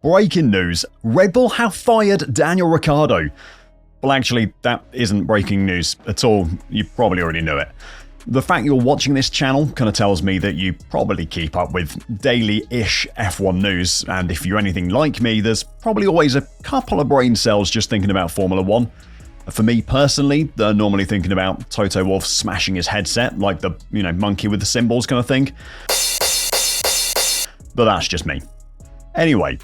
Breaking news, Red Bull have fired Daniel Ricciardo. Well, actually, that isn't breaking news at all. You probably already knew it. The fact you're watching this channel kind of tells me that you probably keep up with daily-ish F1 news, and if you're anything like me, there's probably always a couple of brain cells just thinking about Formula 1. For me personally, they're normally thinking about Toto Wolff smashing his headset, like the, monkey with the cymbals kind of thing. But that's just me. Anyway,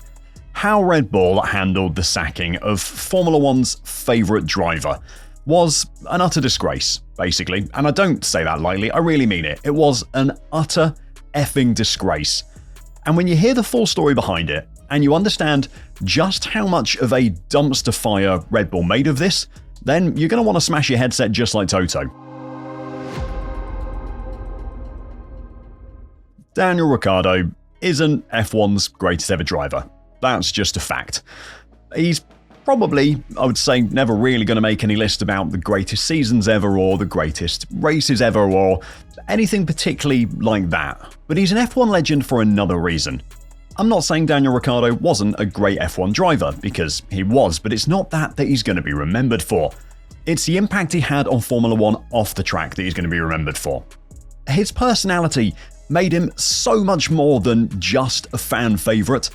how Red Bull handled the sacking of Formula 1's favourite driver was an utter disgrace, basically. And I don't say that lightly, I really mean it. It was an utter effing disgrace. And when you hear the full story behind it, and you understand just how much of a dumpster fire Red Bull made of this, then you're going to want to smash your headset just like Toto. Daniel Ricciardo isn't F1's greatest ever driver. That's just a fact. He's probably, I would say, never really going to make any list about the greatest seasons ever or the greatest races ever or anything particularly like that. But he's an F1 legend for another reason. I'm not saying Daniel Ricciardo wasn't a great F1 driver, because he was, but it's not that he's going to be remembered for. It's the impact he had on Formula 1 off the track that he's going to be remembered for. His personality made him so much more than just a fan favourite.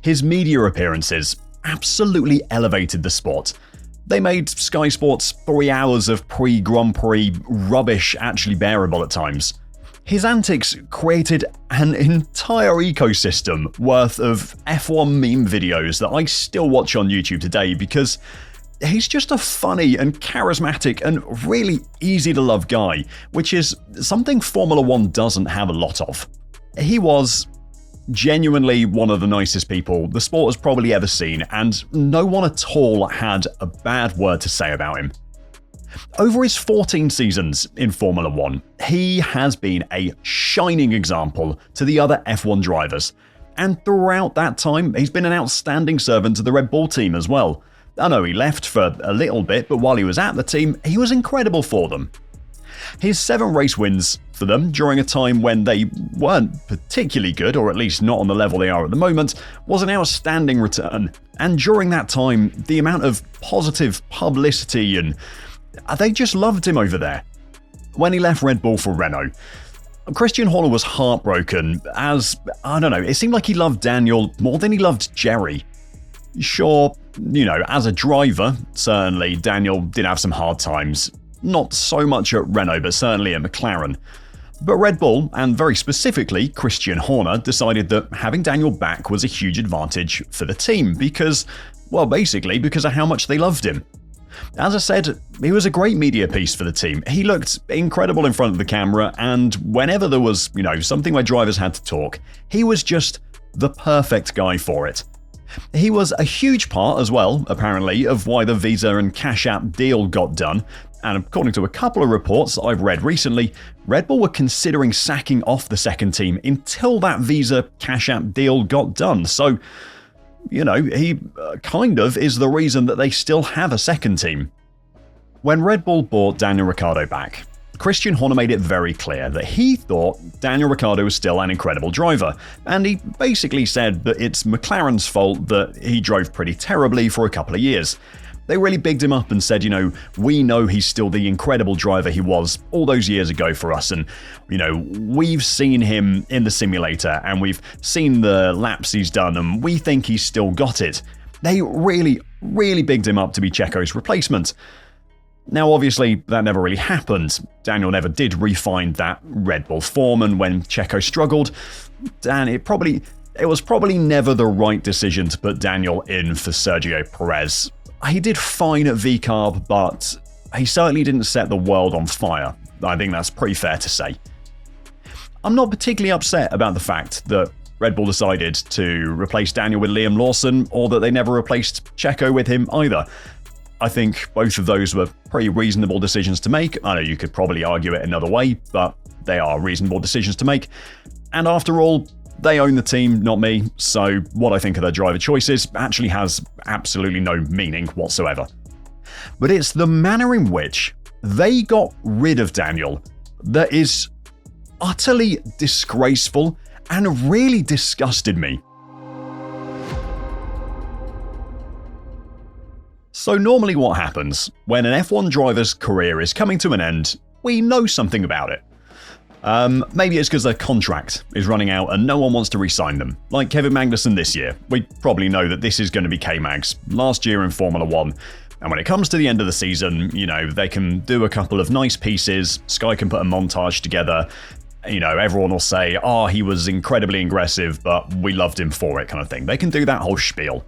His media appearances absolutely elevated the sport. They made Sky Sports 3 hours of pre-Grand Prix rubbish actually bearable at times. His antics created an entire ecosystem worth of F1 meme videos that I still watch on YouTube today because he's just a funny and charismatic and really easy to love guy, which is something Formula 1 doesn't have a lot of. He was genuinely one of the nicest people the sport has probably ever seen, and no one at all had a bad word to say about him. Over his 14 seasons in Formula 1, he has been a shining example to the other F1 drivers, and throughout that time, he's been an outstanding servant to the Red Bull team as well. I know he left for a little bit, but while he was at the team, he was incredible for them. His 7 race wins for them during a time when they weren't particularly good, or at least not on the level they are at the moment, was an outstanding return. And during that time, the amount of positive publicity and they just loved him over there. When he left Red Bull for Renault, Christian Horner was heartbroken as, it seemed like he loved Daniel more than he loved Jerry. Sure, as a driver, certainly Daniel did have some hard times. Not so much at Renault, but certainly at McLaren. But Red Bull, and very specifically Christian Horner, decided that having Daniel back was a huge advantage for the team because of how much they loved him. As I said, he was a great media piece for the team. He looked incredible in front of the camera, and whenever there was, something where drivers had to talk, he was just the perfect guy for it. He was a huge part as well, apparently, of why the Visa and Cash App deal got done, and according to a couple of reports I've read recently, Red Bull were considering sacking off the second team until that Visa Cash App deal got done, so he kind of is the reason that they still have a second team. When Red Bull brought Daniel Ricciardo back, Christian Horner made it very clear that he thought Daniel Ricciardo was still an incredible driver, and he basically said that it's McLaren's fault that he drove pretty terribly for a couple of years. They really bigged him up and said, we know he's still the incredible driver he was all those years ago for us, and, we've seen him in the simulator, and we've seen the laps he's done, and we think he's still got it. They really, really bigged him up to be Checo's replacement. Now, obviously, that never really happened. Daniel never did re-find that Red Bull form, and when Checo struggled, it was probably never the right decision to put Daniel in for Sergio Perez. He did fine at VCARB, but he certainly didn't set the world on fire. I think that's pretty fair to say. I'm not particularly upset about the fact that Red Bull decided to replace Daniel with Liam Lawson, or that they never replaced Checo with him either. I think both of those were pretty reasonable decisions to make. I know you could probably argue it another way, but they are reasonable decisions to make. And after all, they own the team, not me, so what I think of their driver choices actually has absolutely no meaning whatsoever. But it's the manner in which they got rid of Daniel that is utterly disgraceful and really disgusted me. So normally what happens when an F1 driver's career is coming to an end, we know something about it. Maybe it's because their contract is running out and no one wants to re-sign them. Like Kevin Magnussen this year. We probably know that this is going to be K-Mag's last year in Formula 1. And when it comes to the end of the season, they can do a couple of nice pieces. Sky can put a montage together. Everyone will say, he was incredibly aggressive, but we loved him for it kind of thing. They can do that whole spiel.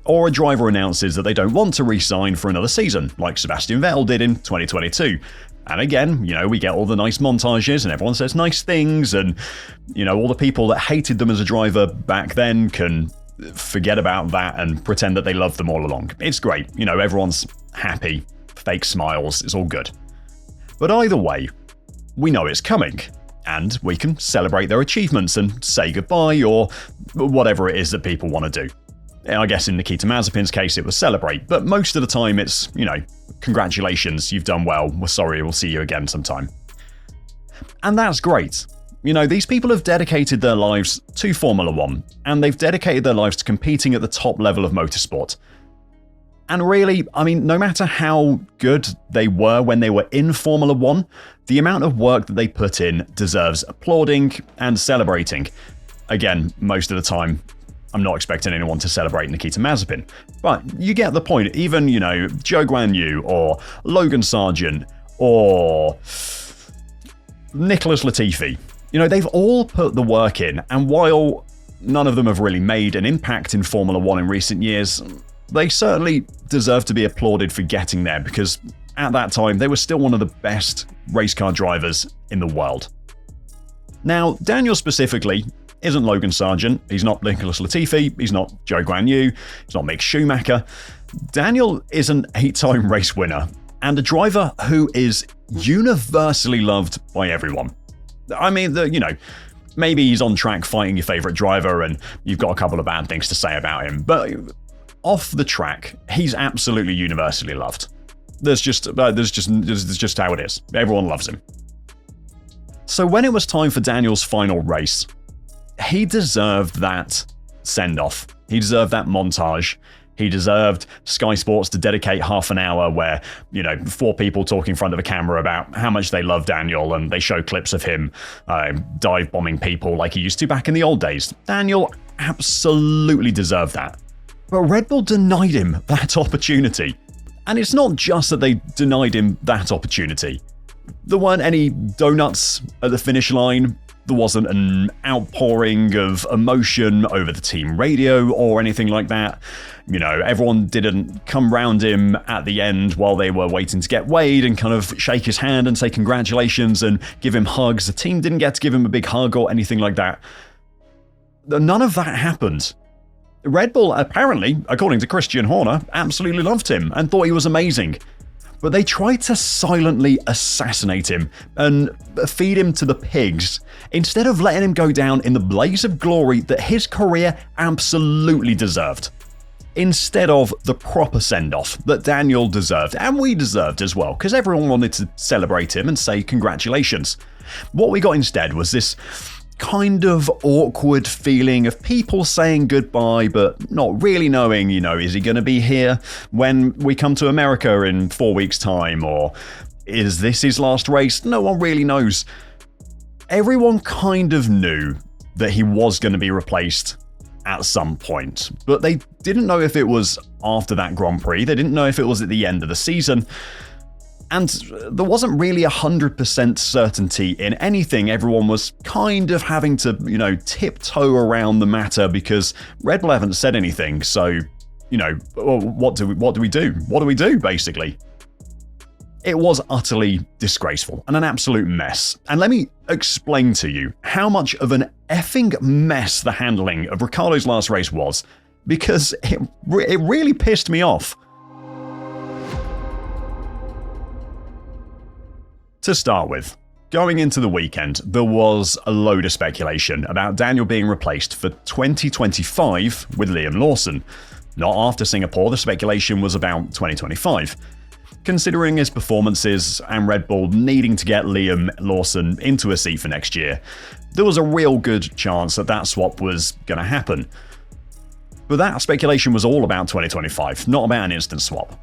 Or a driver announces that they don't want to re-sign for another season, like Sebastian Vettel did in 2022. And again, we get all the nice montages and everyone says nice things and, all the people that hated them as a driver back then can forget about that and pretend that they loved them all along. It's great. Everyone's happy, fake smiles, it's all good. But either way, we know it's coming and we can celebrate their achievements and say goodbye or whatever it is that people want to do. I guess in Nikita Mazepin's case it was celebrate, but most of the time it's, congratulations, you've done well, we're sorry, we'll see you again sometime. And that's great. These people have dedicated their lives to Formula 1, and they've dedicated their lives to competing at the top level of motorsport. And really, no matter how good they were when they were in Formula 1, the amount of work that they put in deserves applauding and celebrating. Again, most of the time, I'm not expecting anyone to celebrate Nikita Mazepin. But you get the point. Even, Zhou Guanyu or Logan Sargent or Nicholas Latifi. They've all put the work in. And while none of them have really made an impact in Formula 1 in recent years, they certainly deserve to be applauded for getting there because at that time they were still one of the best race car drivers in the world. Now, Daniel specifically isn't Logan Sargent, he's not Nicholas Latifi, he's not Zhou Guanyu, he's not Mick Schumacher. Daniel is an 8-time race winner and a driver who is universally loved by everyone. Maybe he's on track fighting your favourite driver and you've got a couple of bad things to say about him, but off the track, he's absolutely universally loved. That's just how it is. Everyone loves him. So when it was time for Daniel's final race, he deserved that send-off. He deserved that montage. He deserved Sky Sports to dedicate half an hour where, 4 people talk in front of a camera about how much they love Daniel and they show clips of him dive bombing people like he used to back in the old days. Daniel absolutely deserved that. But Red Bull denied him that opportunity. And it's not just that they denied him that opportunity. There weren't any donuts at the finish line. There wasn't an outpouring of emotion over the team radio or anything like that. Everyone didn't come round him at the end while they were waiting to get weighed and kind of shake his hand and say congratulations and give him hugs. The team didn't get to give him a big hug or anything like that. None of that happened. Red Bull, apparently, according to Christian Horner, absolutely loved him and thought he was amazing. But they tried to silently assassinate him and feed him to the pigs instead of letting him go down in the blaze of glory that his career absolutely deserved. Instead of the proper send-off that Daniel deserved, and we deserved as well, because everyone wanted to celebrate him and say congratulations. What we got instead was this kind of awkward feeling of people saying goodbye but not really knowing, is he going to be here when we come to America in 4 weeks' time, or is this his last race? No one really knows. Everyone kind of knew that he was going to be replaced at some point, but they didn't know if it was after that Grand Prix, they didn't know if it was at the end of the season. And there wasn't really 100% certainty in anything. Everyone was kind of having to, tiptoe around the matter because Red Bull haven't said anything. So, what do we do? What do we do, basically? It was utterly disgraceful and an absolute mess. And let me explain to you how much of an effing mess the handling of Ricciardo's last race was, because it really pissed me off. To start with, going into the weekend, there was a load of speculation about Daniel being replaced for 2025 with Liam Lawson. Not after Singapore, the speculation was about 2025. Considering his performances and Red Bull needing to get Liam Lawson into a seat for next year, there was a real good chance that swap was going to happen. But that speculation was all about 2025, not about an instant swap.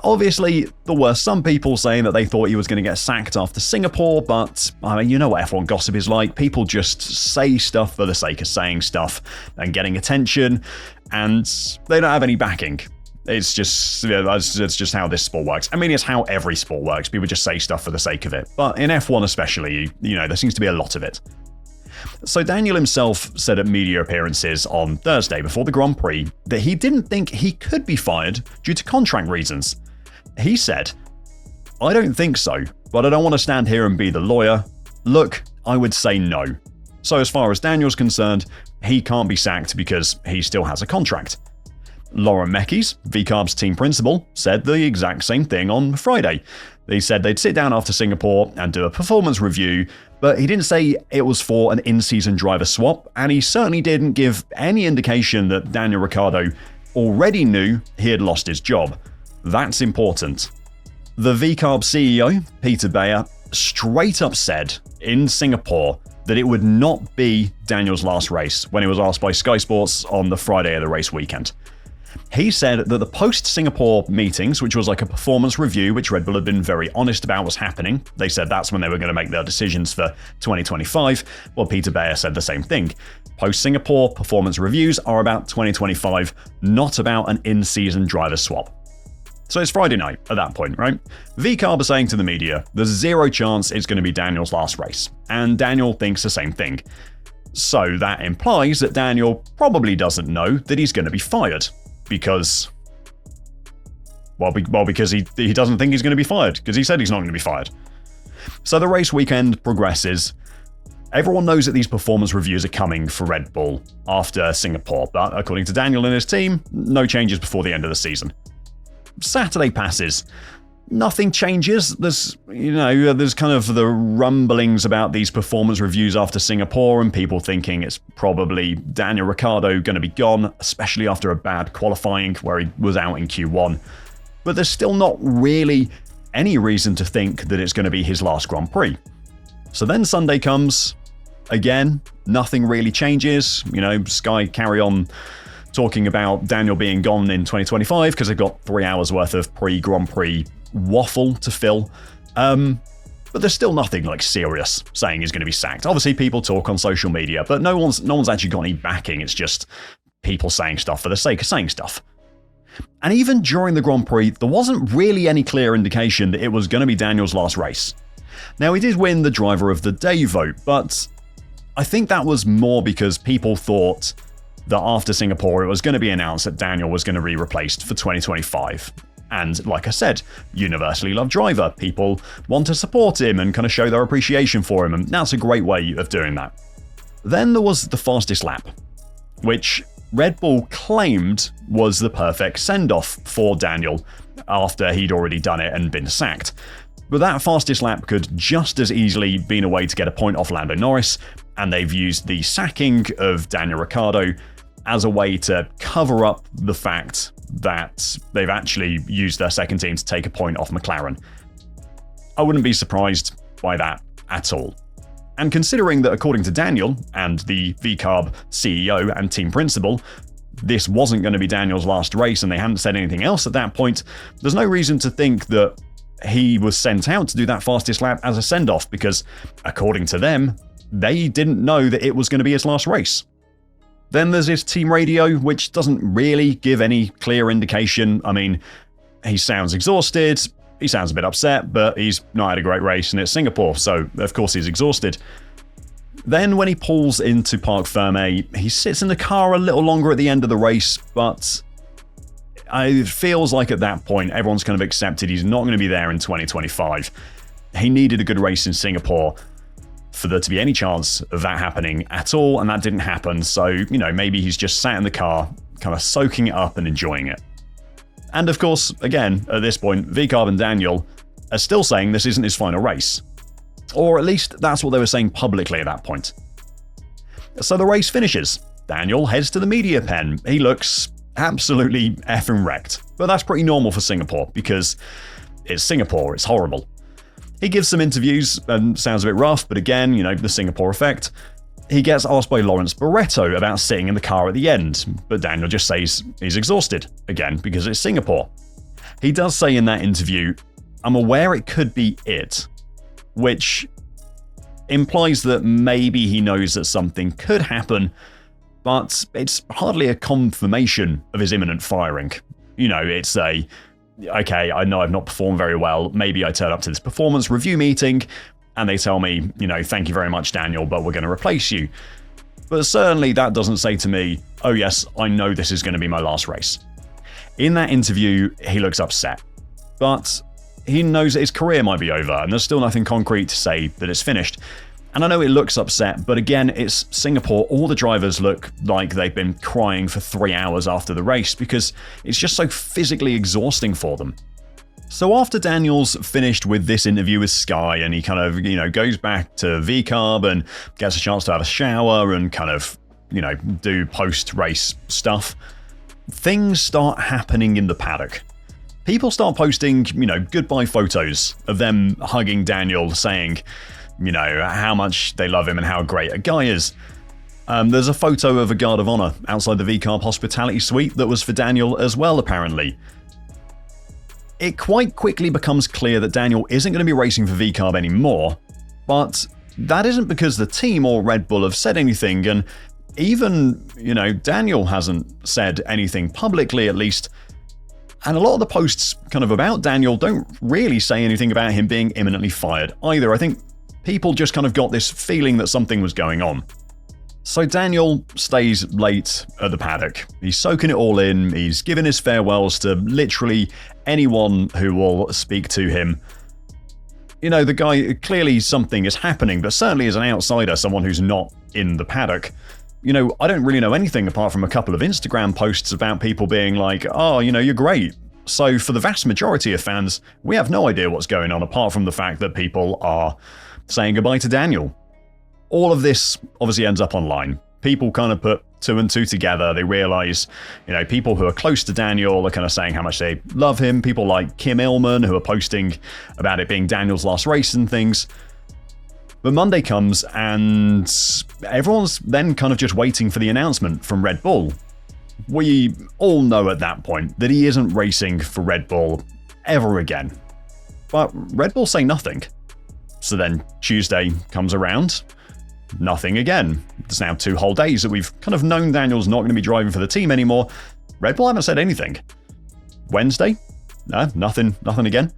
Obviously, there were some people saying that they thought he was going to get sacked after Singapore, but I mean, you know what F1 gossip is like. People just say stuff for the sake of saying stuff and getting attention, and they don't have any backing. It's just how this sport works. I mean, it's how every sport works. People just say stuff for the sake of it. But in F1 especially, there seems to be a lot of it. So Daniel himself said at media appearances on Thursday before the Grand Prix that he didn't think he could be fired due to contract reasons. He said, "I don't think so, but I don't want to stand here and be the lawyer. Look, I would say no." So as far as Daniel's concerned, he can't be sacked because he still has a contract. Lauren Mekies, VCARB's team principal, said the exact same thing on Friday. They said they'd sit down after Singapore and do a performance review, but he didn't say it was for an in-season driver swap, and he certainly didn't give any indication that Daniel Ricciardo already knew he had lost his job. That's important. The VCARB CEO, Peter Bayer, straight up said in Singapore that it would not be Daniel's last race when he was asked by Sky Sports on the Friday of the race weekend. He said that the post-Singapore meetings, which was like a performance review, which Red Bull had been very honest about was happening, they said that's when they were going to make their decisions for 2025. Well, Peter Bayer said the same thing. Post-Singapore performance reviews are about 2025, not about an in-season driver swap. So it's Friday night at that point, right? VCARB are saying to the media, there's zero chance it's going to be Daniel's last race, and Daniel thinks the same thing. So that implies that Daniel probably doesn't know that he's going to be fired. Because he doesn't think he's going to be fired, because he said he's not going to be fired. So the race weekend progresses. Everyone knows that these performance reviews are coming for Red Bull after Singapore, but according to Daniel and his team, no changes before the end of the season. Saturday passes. Nothing changes. There's kind of the rumblings about these performance reviews after Singapore and people thinking it's probably Daniel Ricciardo going to be gone, especially after a bad qualifying where he was out in Q1. But there's still not really any reason to think that it's going to be his last Grand Prix. So then Sunday comes. Again, nothing really changes. Sky carry on talking about Daniel being gone in 2025 because they've got 3 hours worth of pre-Grand Prix waffle to fill. But there's still nothing serious saying he's going to be sacked. Obviously, people talk on social media, but no one's actually got any backing. It's just people saying stuff for the sake of saying stuff. And even during the Grand Prix, there wasn't really any clear indication that it was going to be Daniel's last race. Now, he did win the Driver of the Day vote, but I think that was more because people thought that after Singapore, it was going to be announced that Daniel was going to be replaced for 2025. And like I said, universally loved driver. People want to support him and kind of show their appreciation for him, and that's a great way of doing that. Then there was the fastest lap, which Red Bull claimed was the perfect send-off for Daniel after he'd already done it and been sacked. But that fastest lap could just as easily been a way to get a point off Lando Norris, and they've used the sacking of Daniel Ricciardo as a way to cover up the fact that they've actually used their second team to take a point off McLaren. I wouldn't be surprised by that at all. And considering that according to Daniel and the VCARB CEO and team principal, this wasn't going to be Daniel's last race and they hadn't said anything else at that point, there's no reason to think that he was sent out to do that fastest lap as a send-off because, according to them, they didn't know that it was going to be his last race. Then there's his team radio, which doesn't really give any clear indication. I mean, he sounds exhausted, he sounds a bit upset, but he's not had a great race and it's Singapore, so of course he's exhausted. Then when he pulls into Parc Ferme, he sits in the car a little longer at the end of the race, but it feels like at that point everyone's kind of accepted he's not going to be there in 2025. He needed a good race in Singapore for there to be any chance of that happening at all, and that didn't happen, so, maybe he's just sat in the car, kind of soaking it up and enjoying it. And of course, again, at this point, VCARB and Daniel are still saying this isn't his final race. Or at least that's what they were saying publicly at that point. So the race finishes. Daniel heads to the media pen. He looks absolutely effing wrecked. But that's pretty normal for Singapore, because it's Singapore, it's horrible. He gives some interviews and sounds a bit rough, but again, the Singapore effect. He gets asked by Lawrence Barretto about sitting in the car at the end, but Daniel just says he's exhausted, again because it's Singapore. He does say in that interview, "I'm aware it could be it," which implies that maybe he knows that something could happen, but it's hardly a confirmation of his imminent firing. It's okay, I know I've not performed very well, maybe I turn up to this performance review meeting and they tell me, thank you very much, Daniel, but we're going to replace you. But certainly that doesn't say to me, oh yes, I know this is going to be my last race. In that interview, he looks upset, but he knows that his career might be over and there's still nothing concrete to say that it's finished. And I know it looks upset, but again, it's Singapore. All the drivers look like they've been crying for 3 hours after the race because it's just so physically exhausting for them. So after Daniel's finished with this interview with Sky and he kind of, goes back to VCARB and gets a chance to have a shower and kind of, do post-race stuff, things start happening in the paddock. People start posting, goodbye photos of them hugging Daniel, saying, how much they love him and how great a guy is. There's a photo of a guard of honor outside the VCARB hospitality suite that was for Daniel as well, apparently. It quite quickly becomes clear that Daniel isn't going to be racing for VCARB anymore, but that isn't because the team or Red Bull have said anything, and even, Daniel hasn't said anything publicly, at least. And a lot of the posts kind of about Daniel don't really say anything about him being imminently fired either. I think people just kind of got this feeling that something was going on. So Daniel stays late at the paddock. He's soaking it all in. He's giving his farewells to literally anyone who will speak to him. The guy, clearly something is happening, but certainly as an outsider, someone who's not in the paddock, I don't really know anything apart from a couple of Instagram posts about people being like, oh, you're great. So for the vast majority of fans, we have no idea what's going on apart from the fact that people are saying goodbye to Daniel. All of this obviously ends up online. People kind of put two and two together. They realize, people who are close to Daniel are kind of saying how much they love him. People like Kim Illman who are posting about it being Daniel's last race and things. But Monday comes and everyone's then kind of just waiting for the announcement from Red Bull. We all know at that point that he isn't racing for Red Bull ever again. But Red Bull say nothing. So then Tuesday comes around, nothing again. It's now 2 whole days that we've kind of known Daniel's not going to be driving for the team anymore. Red Bull haven't said anything. Wednesday? No, nothing again.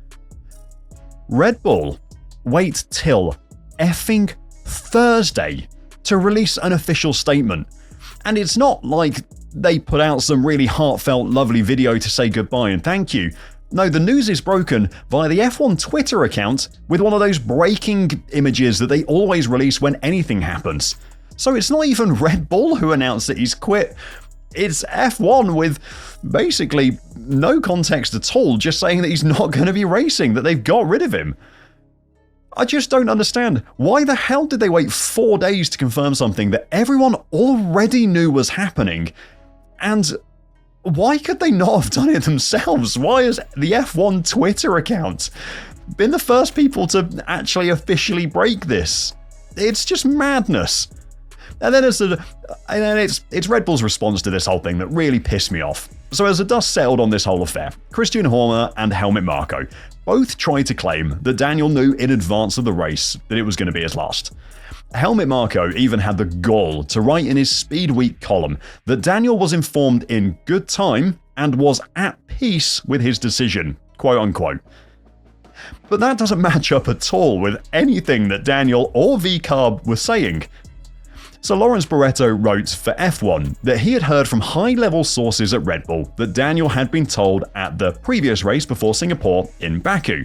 Red Bull wait till effing Thursday to release an official statement. And it's not like they put out some really heartfelt, lovely video to say goodbye and thank you. No, the news is broken via the F1 Twitter account with one of those breaking images that they always release when anything happens. So it's not even Red Bull who announced that he's quit. It's F1 with basically no context at all, just saying that he's not going to be racing, that they've got rid of him. I just don't understand. Why the hell did they wait 4 days to confirm something that everyone already knew was happening? And why could they not have done it themselves? Why has the F1 Twitter account been the first people to actually officially break this? It's just madness. And then it's Red Bull's response to this whole thing that really pissed me off. So as the dust settled on this whole affair, Christian Horner and Helmut Marko both tried to claim that Daniel knew in advance of the race that it was going to be his last. Helmut Marko even had the gall to write in his Speed Week column that Daniel was informed in good time and was at peace with his decision, quote unquote. But that doesn't match up at all with anything that Daniel or VCARB were saying. So Lawrence Barretto wrote for F1 that he had heard from high-level sources at Red Bull that Daniel had been told at the previous race before Singapore in Baku.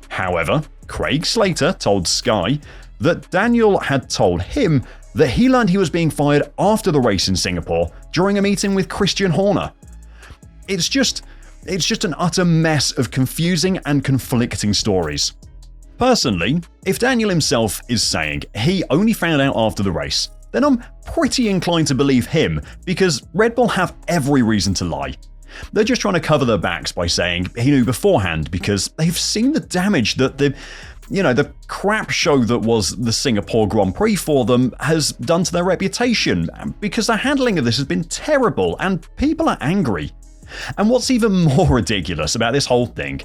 However, Craig Slater told Sky that Daniel had told him that he learned he was being fired after the race in Singapore during a meeting with Christian Horner. It's just an utter mess of confusing and conflicting stories. Personally, if Daniel himself is saying he only found out after the race, then I'm pretty inclined to believe him because Red Bull have every reason to lie. They're just trying to cover their backs by saying he knew beforehand because they've seen the damage that the the crap show that was the Singapore Grand Prix for them has done to their reputation, because the handling of this has been terrible and people are angry. And what's even more ridiculous about this whole thing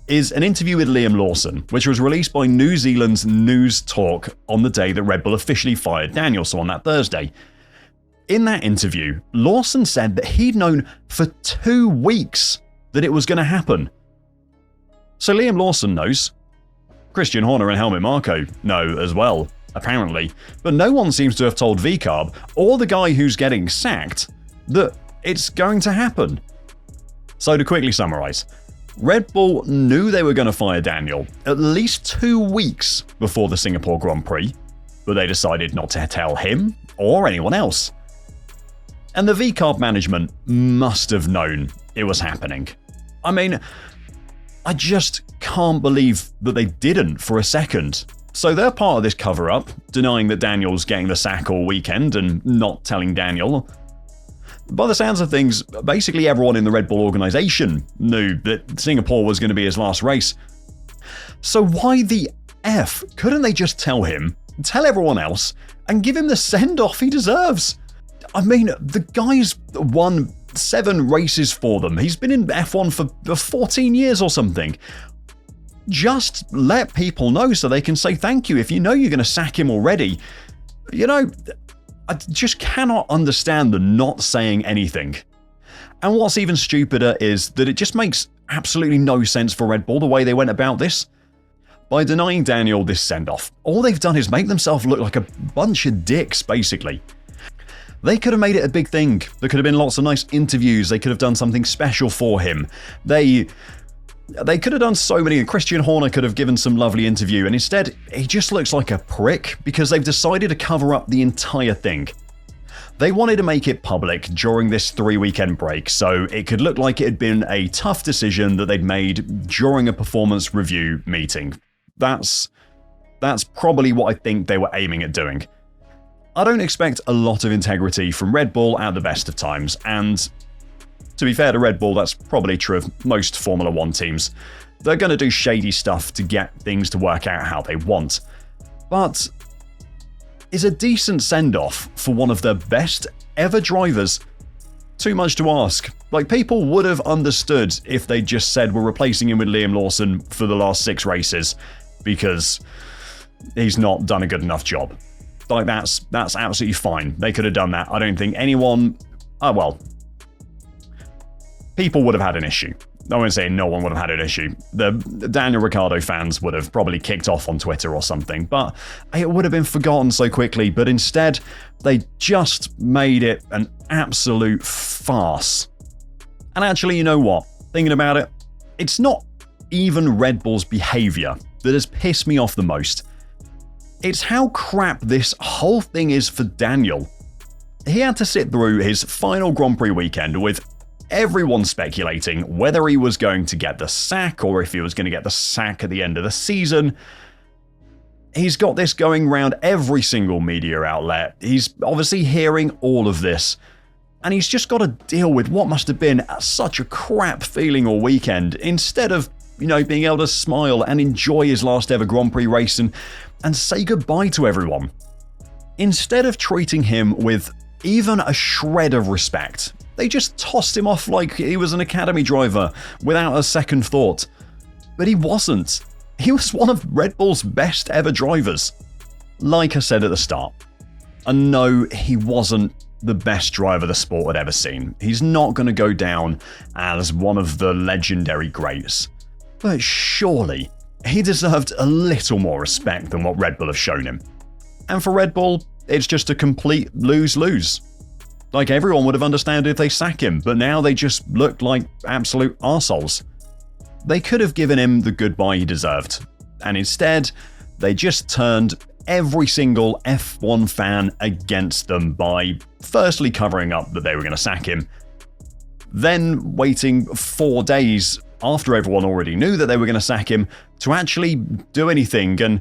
is an interview with Liam Lawson, which was released by New Zealand's News Talk on the day that Red Bull officially fired Daniel, so on that Thursday. In that interview, Lawson said that he'd known for 2 weeks that it was going to happen. So Liam Lawson knows. Christian Horner and Helmut Marko know as well, apparently, but no one seems to have told VCARB or the guy who's getting sacked that it's going to happen. So to quickly summarise, Red Bull knew they were going to fire Daniel at least 2 weeks before the Singapore Grand Prix, but they decided not to tell him or anyone else. And the VCARB management must have known it was happening. I mean, I just can't believe that they didn't for a second. So they're part of this cover-up, denying that Daniel's getting the sack all weekend and not telling Daniel. By the sounds of things, basically everyone in the Red Bull organization knew that Singapore was going to be his last race. So why the F couldn't they just tell him, tell everyone else, and give him the send-off he deserves? I mean, the guy's won 7 races for them. He's been in F1 for 14 years or something. Just let people know so they can say thank you if you know you're going to sack him already. I just cannot understand the not saying anything. And what's even stupider is that it just makes absolutely no sense for Red Bull the way they went about this. By denying Daniel this send-off, all they've done is make themselves look like a bunch of dicks, basically. They could have made it a big thing. There could have been lots of nice interviews. They could have done something special for him. They could have done so many, and Christian Horner could have given some lovely interview, and instead, he just looks like a prick because they've decided to cover up the entire thing. They wanted to make it public during this 3-weekend break, so it could look like it had been a tough decision that they'd made during a performance review meeting. That's probably what I think they were aiming at doing. I don't expect a lot of integrity from Red Bull at the best of times, and to be fair to Red Bull, that's probably true of most Formula 1 teams. They're going to do shady stuff to get things to work out how they want. But is a decent send-off for one of the best ever drivers too much to ask? Like, people would have understood if they just said we're replacing him with Liam Lawson for the last 6 races because he's not done a good enough job. Like, that's absolutely fine. They could have done that. I don't think anyone... people would have had an issue. I won't say no one would have had an issue. The Daniel Ricciardo fans would have probably kicked off on Twitter or something, but it would have been forgotten so quickly. But instead, they just made it an absolute farce. And actually, you know what? Thinking about it, it's not even Red Bull's behaviour that has pissed me off the most. It's how crap this whole thing is for Daniel. He had to sit through his final Grand Prix weekend with everyone speculating whether he was going to get the sack or if he was going to get the sack at the end of the season. He's got this going around every single media outlet. He's obviously hearing all of this, and he's just got to deal with what must have been such a crap feeling all weekend instead of, being able to smile and enjoy his last ever Grand Prix race and say goodbye to everyone. Instead of treating him with even a shred of respect, they just tossed him off like he was an academy driver without a second thought. But he wasn't. He was one of Red Bull's best ever drivers. Like I said at the start, and no, he wasn't the best driver the sport had ever seen. He's not going to go down as one of the legendary greats. But surely, he deserved a little more respect than what Red Bull have shown him. And for Red Bull, it's just a complete lose-lose. Like, everyone would have understood if they sack him, but now they just look like absolute arseholes. They could have given him the goodbye he deserved, and instead, they just turned every single F1 fan against them by firstly covering up that they were going to sack him, then waiting 4 days after everyone already knew that they were going to sack him to actually do anything. And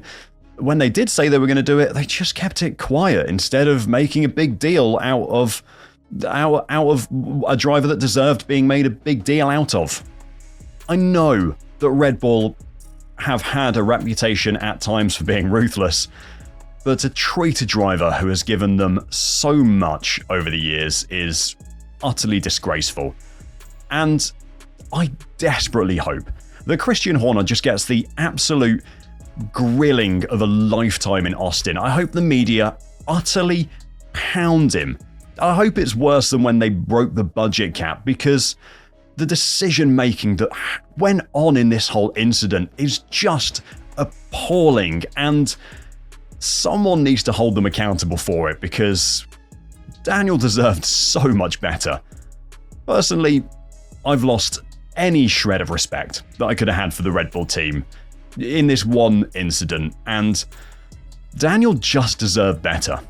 when they did say they were going to do it, they just kept it quiet instead of making a big deal out of a driver that deserved being made a big deal out of. I know that Red Bull have had a reputation at times for being ruthless, but to treat a driver who has given them so much over the years is utterly disgraceful. And I desperately hope that Christian Horner just gets the absolute grilling of a lifetime in Austin. I hope the media utterly pound him. I hope it's worse than when they broke the budget cap, because the decision making that went on in this whole incident is just appalling, and someone needs to hold them accountable for it, because Daniel deserved so much better. Personally, I've lost any shred of respect that I could have had for the Red Bull team in this one incident, and Daniel just deserved better.